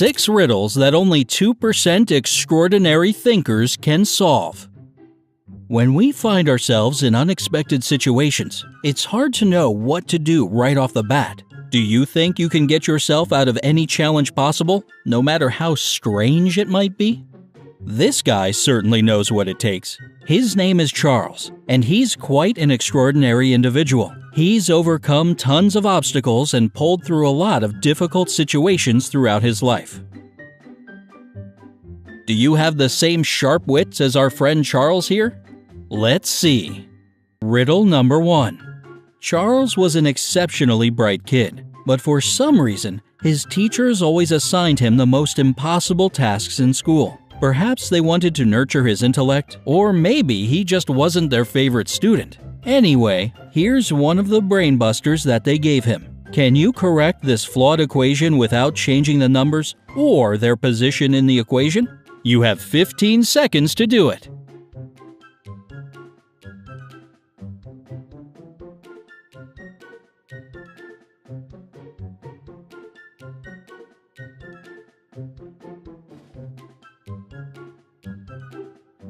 6 riddles that only 2% extraordinary thinkers can solve. When we find ourselves in unexpected situations, it's hard to know what to do right off the bat. Do you think you can get yourself out of any challenge possible, no matter how strange it might be? This guy certainly knows what it takes. His name is Charles, and he's quite an extraordinary individual. He's overcome tons of obstacles and pulled through a lot of difficult situations throughout his life. Do you have the same sharp wits as our friend Charles here? Let's see. Riddle number 1. Charles was an exceptionally bright kid, but for some reason, his teachers always assigned him the most impossible tasks in school. Perhaps they wanted to nurture his intellect, or maybe he just wasn't their favorite student. Anyway, here's one of the brainbusters that they gave him. Can you correct this flawed equation without changing the numbers or their position in the equation? You have 15 seconds to do it.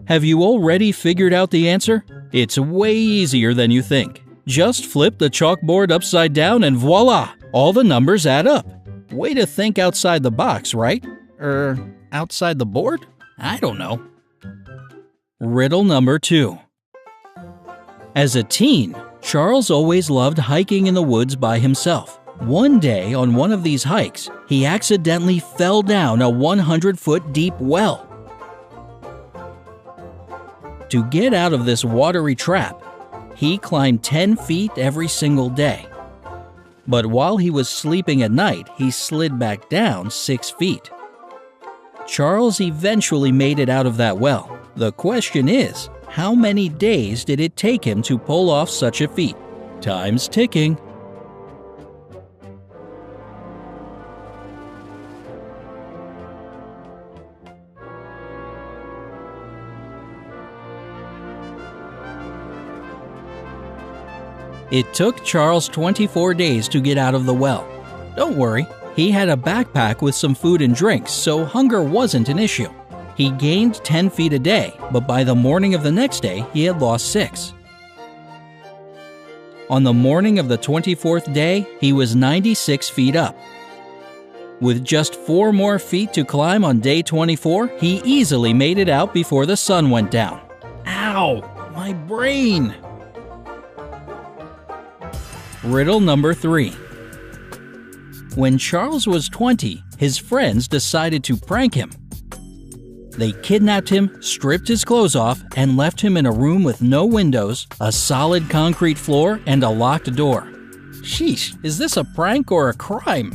Have you already figured out the answer? It's way easier than you think. Just flip the chalkboard upside down and voila! All the numbers add up. Way to think outside the box, right? Outside the board? I don't know. Riddle number 2. As a teen, Charles always loved hiking in the woods by himself. One day on one of these hikes, he accidentally fell down a 100-foot deep well. To get out of this watery trap, he climbed 10 feet every single day. But while he was sleeping at night, he slid back down 6 feet. Charles eventually made it out of that well. The question is, how many days did it take him to pull off such a feat? Time's ticking. It took Charles 24 days to get out of the well. Don't worry, he had a backpack with some food and drinks, so hunger wasn't an issue. He gained 10 feet a day, but by the morning of the next day, he had lost 6. On the morning of the 24th day, he was 96 feet up. With just 4 more feet to climb on day 24, he easily made it out before the sun went down. Ow! My brain! Riddle number 3. When Charles was 20, his friends decided to prank him. They kidnapped him, stripped his clothes off, and left him in a room with no windows, a solid concrete floor, and a locked door. Sheesh, is this a prank or a crime?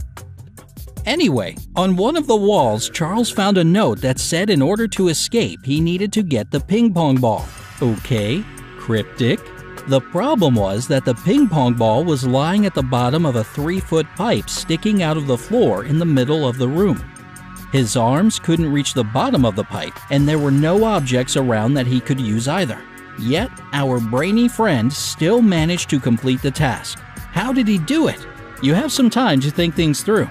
Anyway, on one of the walls, Charles found a note that said in order to escape, he needed to get the ping pong ball. Okay, cryptic. The problem was that the ping pong ball was lying at the bottom of a 3-foot pipe sticking out of the floor in the middle of the room. His arms couldn't reach the bottom of the pipe, and there were no objects around that he could use either. Yet, our brainy friend still managed to complete the task. How did he do it? You have some time to think things through.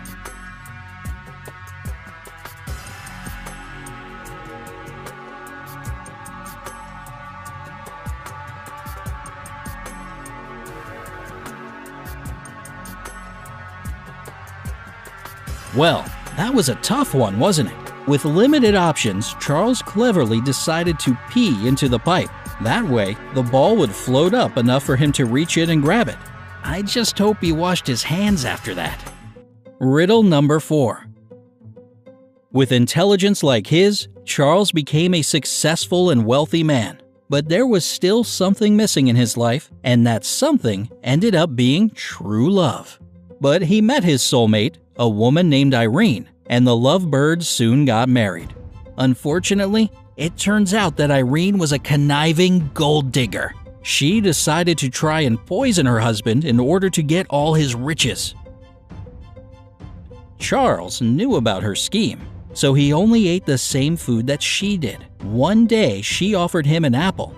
Well, that was a tough one, wasn't it? With limited options, Charles cleverly decided to pee into the pipe. That way, the ball would float up enough for him to reach it and grab it. I just hope he washed his hands after that. Riddle number 4. With intelligence like his, Charles became a successful and wealthy man. But there was still something missing in his life, and that something ended up being true love. But he met his soulmate, a woman named Irene, and the lovebirds soon got married. Unfortunately, it turns out that Irene was a conniving gold digger. She decided to try and poison her husband in order to get all his riches. Charles knew about her scheme, so he only ate the same food that she did. One day, she offered him an apple,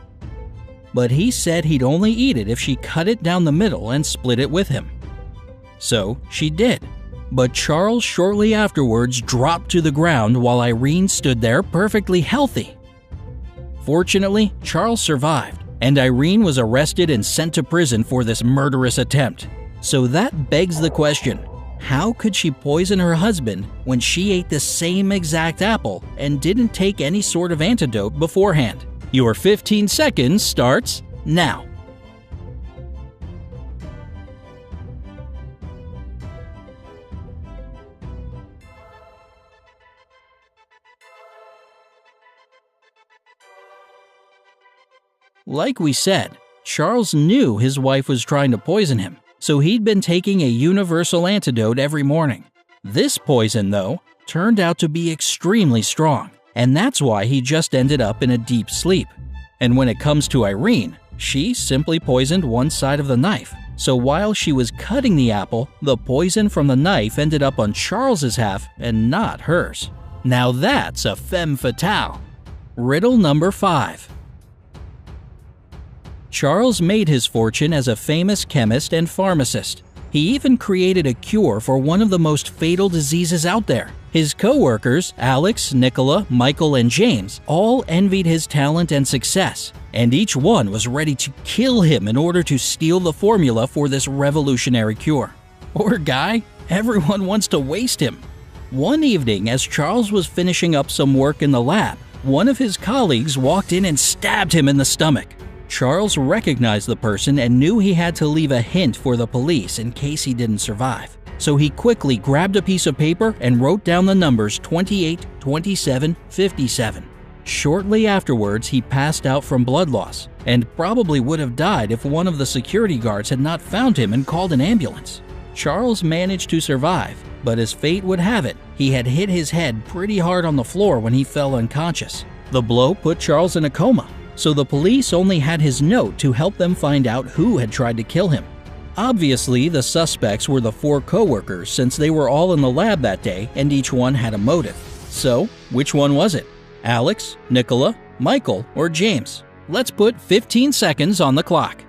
but he said he'd only eat it if she cut it down the middle and split it with him. So she did. But Charles shortly afterwards dropped to the ground while Irene stood there perfectly healthy. Fortunately, Charles survived, and Irene was arrested and sent to prison for this murderous attempt. So that begs the question, how could she poison her husband when she ate the same exact apple and didn't take any sort of antidote beforehand? Your 15 seconds starts now. Like we said, Charles knew his wife was trying to poison him, so he'd been taking a universal antidote every morning. This poison, though, turned out to be extremely strong, and that's why he just ended up in a deep sleep. And when it comes to Irene, she simply poisoned one side of the knife. So while she was cutting the apple, the poison from the knife ended up on Charles's half and not hers. Now that's a femme fatale. Riddle number 5. Charles made his fortune as a famous chemist and pharmacist. He even created a cure for one of the most fatal diseases out there. His co-workers, Alex, Nicola, Michael, and James, all envied his talent and success, and each one was ready to kill him in order to steal the formula for this revolutionary cure. Poor guy, everyone wants to waste him. One evening, as Charles was finishing up some work in the lab, one of his colleagues walked in and stabbed him in the stomach. Charles recognized the person and knew he had to leave a hint for the police in case he didn't survive. So he quickly grabbed a piece of paper and wrote down the numbers 28, 27, 57. Shortly afterwards, he passed out from blood loss and probably would have died if one of the security guards had not found him and called an ambulance. Charles managed to survive, but as fate would have it, he had hit his head pretty hard on the floor when he fell unconscious. The blow put Charles in a coma, so the police only had his note to help them find out who had tried to kill him. Obviously, the suspects were the 4 co-workers since they were all in the lab that day and each one had a motive. So, which one was it? Alex, Nicola, Michael, or James? Let's put 15 seconds on the clock.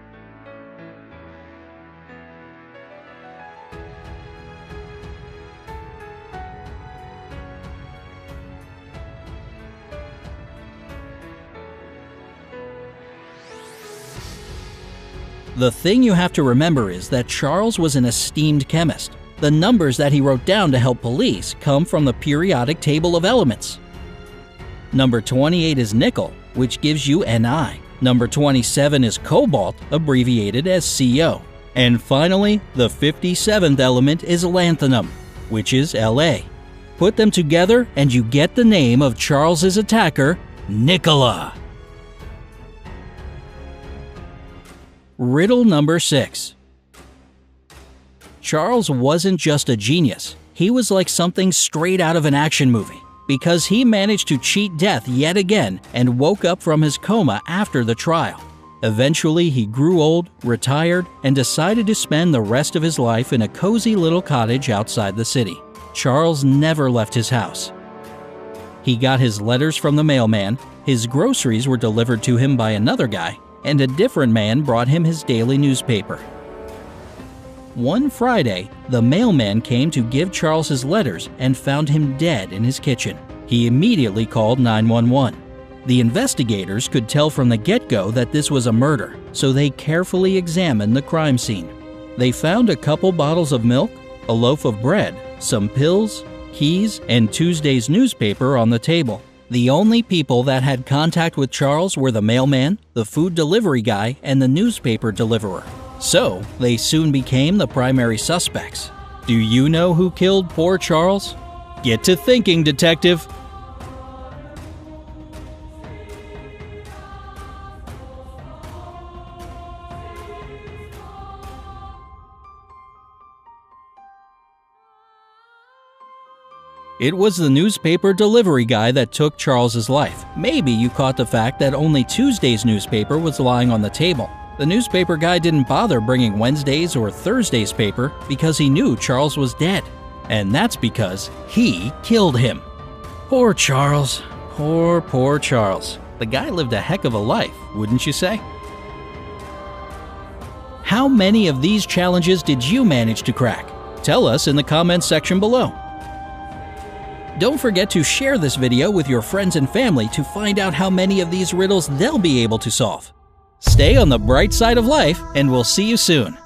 The thing you have to remember is that Charles was an esteemed chemist. The numbers that he wrote down to help police come from the periodic table of elements. Number 28 is nickel, which gives you Ni. Number 27 is cobalt, abbreviated as CO. And finally, the 57th element is lanthanum, which is La. Put them together and you get the name of Charles's attacker, Nicola. Riddle number 6. Charles wasn't just a genius, he was like something straight out of an action movie, because he managed to cheat death yet again and woke up from his coma after the trial. Eventually, he grew old, retired, and decided to spend the rest of his life in a cozy little cottage outside the city. Charles never left his house. He got his letters from the mailman, his groceries were delivered to him by another guy, and a different man brought him his daily newspaper. One Friday, the mailman came to give Charles his letters and found him dead in his kitchen. He immediately called 911. The investigators could tell from the get-go that this was a murder, so they carefully examined the crime scene. They found a couple bottles of milk, a loaf of bread, some pills, keys, and Tuesday's newspaper on the table. The only people that had contact with Charles were the mailman, the food delivery guy, and the newspaper deliverer. So, they soon became the primary suspects. Do you know who killed poor Charles? Get to thinking, detective! It was the newspaper delivery guy that took Charles's life. Maybe you caught the fact that only Tuesday's newspaper was lying on the table. The newspaper guy didn't bother bringing Wednesday's or Thursday's paper because he knew Charles was dead. And that's because he killed him. Poor Charles. Poor Charles. The guy lived a heck of a life, wouldn't you say? How many of these challenges did you manage to crack? Tell us in the comments section below. Don't forget to share this video with your friends and family to find out how many of these riddles they'll be able to solve. Stay on the bright side of life, and we'll see you soon.